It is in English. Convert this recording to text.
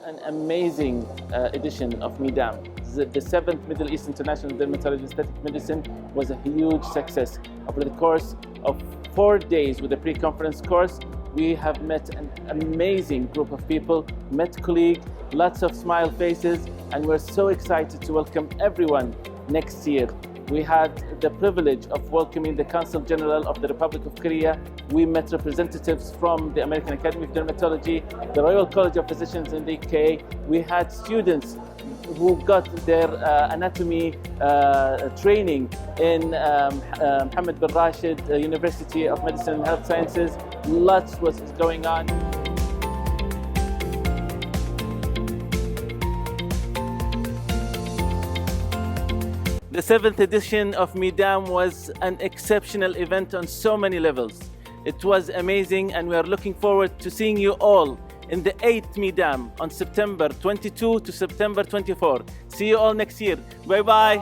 an amazing edition of MEIDAM. The 7th Middle East International Dermatology Aesthetic Medicine was a huge success. Over the course of 4 days with the pre-conference course, we have met an amazing group of people, met colleagues, lots of smile faces, and we're so excited to welcome everyone next year. We had the privilege of welcoming the Consul General of the Republic of Korea. We met representatives from the American Academy of Dermatology, the Royal College of Physicians in the UK. We had students who got their anatomy training in Mohammed bin Rashid University of Medicine and Health Sciences. Lots was going on. The 7th edition of MEIDAM was an exceptional event on so many levels. It was amazing, and we are looking forward to seeing you all in the 8th MEIDAM on September 22 to September 24. See you all next year. Bye-bye.